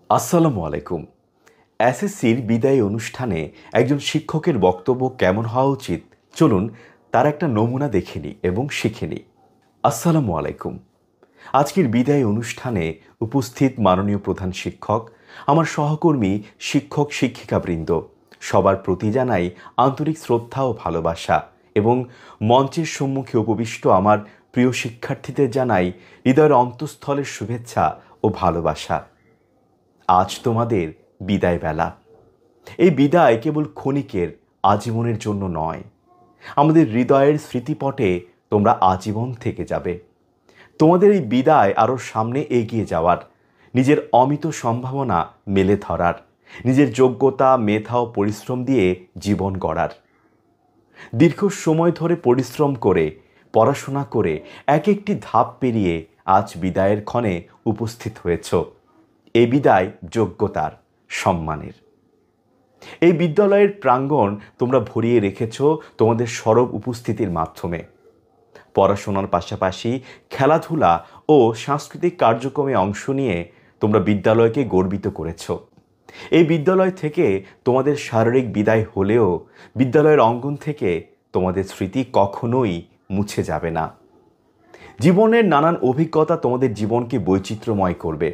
আসসালামু আলাইকুম। এসএসসির বিদায়ী অনুষ্ঠানে একজন শিক্ষকের বক্তব্য কেমন হওয়া উচিত, চলুন তার একটা নমুনা দেখে নিই এবং শিখে নিই। আসসালামু আলাইকুম। আজকের বিদায়ী অনুষ্ঠানে উপস্থিত মাননীয় প্রধান শিক্ষক, আমার সহকর্মী শিক্ষক শিক্ষিকাবৃন্দ, সবার প্রতি জানাই আন্তরিক শ্রদ্ধা ও ভালোবাসা এবং মঞ্চের সম্মুখে উপবিষ্ট আমার প্রিয় শিক্ষার্থীদের জানাই হৃদয়ের অন্তঃস্থলের শুভেচ্ছা ও ভালোবাসা। আজ তোমাদের বিদায় বেলা। এই বিদায় কেবল ক্ষণিকের, আজীবনের জন্য নয়। আমাদের হৃদয়ের স্মৃতিপটে তোমরা আজীবন থেকে যাবে। তোমাদের এই বিদায় আরও সামনে এগিয়ে যাওয়ার, নিজের অমিত সম্ভাবনা মেলে ধরার, নিজের যোগ্যতা, মেধা ও পরিশ্রম দিয়ে জীবন গড়ার। দীর্ঘ সময় ধরে পরিশ্রম করে, পড়াশোনা করে এক একটি ধাপ পেরিয়ে আজ বিদায়ের ক্ষণে উপস্থিত হয়েছ। এই বিদায় যোগ্যতার, সম্মানের। এই বিদ্যালয়ের প্রাঙ্গণ তোমরা ভরিয়ে রেখেছ তোমাদের সরব উপস্থিতির মাধ্যমে। পড়াশোনার পাশাপাশি খেলাধুলা ও সাংস্কৃতিক কার্যক্রমে অংশ নিয়ে তোমরা বিদ্যালয়কে গর্বিত করেছ। এই বিদ্যালয় থেকে তোমাদের শারীরিক বিদায় হলেও বিদ্যালয়ের অঙ্গন থেকে তোমাদের স্মৃতি কখনোই মুছে যাবে না। জীবনের নানান অভিজ্ঞতা তোমাদের জীবনকে বৈচিত্র্যময় করবে।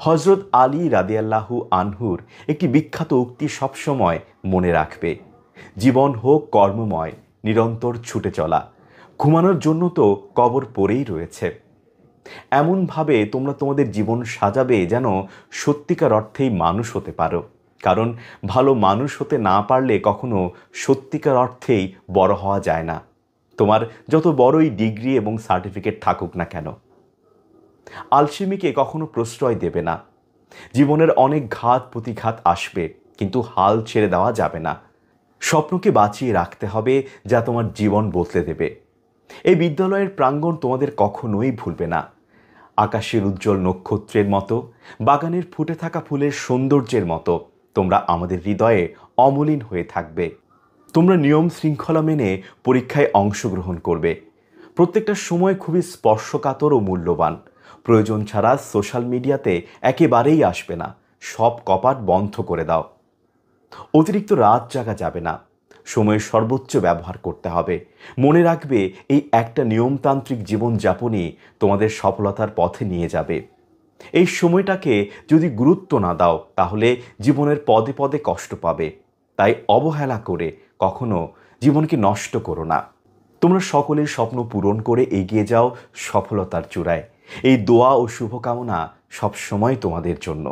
হজরত আলী রাদিয়াল্লাহু আনহুর একটি বিখ্যাত উক্তি সবসময় মনে রাখবে, জীবন হোক কর্মময়, নিরন্তর ছুটে চলা, ঘুমানোর জন্য তো কবর পড়েই রয়েছে। এমনভাবে তোমরা তোমাদের জীবন সাজাবে যেন সত্যিকার অর্থেই মানুষ হতে পারো, কারণ ভালো মানুষ হতে না পারলে কখনো সত্যিকার অর্থেই বড় হওয়া যায় না, তোমার যত বড়ই ডিগ্রি এবং সার্টিফিকেট থাকুক না কেন। আলসেমিকে কখনো প্রশ্রয় দেবে না। জীবনের অনেক ঘাত প্রতিঘাত আসবে, কিন্তু হাল ছেড়ে দেওয়া যাবে না। স্বপ্নকে বাঁচিয়ে রাখতে হবে, যা তোমার জীবন বদলে দেবে। এই বিদ্যালয়ের প্রাঙ্গণ তোমাদের কখনোই ভুলবে না। আকাশের উজ্জ্বল নক্ষত্রের মতো, বাগানের ফুটে থাকা ফুলের সৌন্দর্যের মতো তোমরা আমাদের হৃদয়ে অমলিন হয়ে থাকবে। তোমরা নিয়ম শৃঙ্খলা মেনে পরীক্ষায় অংশগ্রহণ করবে। প্রত্যেকটা সময় খুবই স্পর্শকাতর ও মূল্যবান। প্রয়োজন ছাড়া সোশ্যাল মিডিয়াতে একেবারেই আসবে না। সব কপাট বন্ধ করে দাও। অতিরিক্ত রাত জাগা যাবে না। সময়ের সর্বোচ্চ ব্যবহার করতে হবে। মনে রাখবে, এই একটা নিয়মতান্ত্রিক জীবনযাপনই তোমাদের সফলতার পথে নিয়ে যাবে। এই সময়টাকে যদি গুরুত্ব না দাও, তাহলে জীবনের পদে পদে কষ্ট পাবে। তাই অবহেলা করে কখনো জীবনকে নষ্ট করো না। তোমরা সকলের স্বপ্ন পূরণ করে এগিয়ে যাও সফলতার চূড়ায়। এই দোয়া ও শুভকামনা সবসময় তোমাদের জন্য।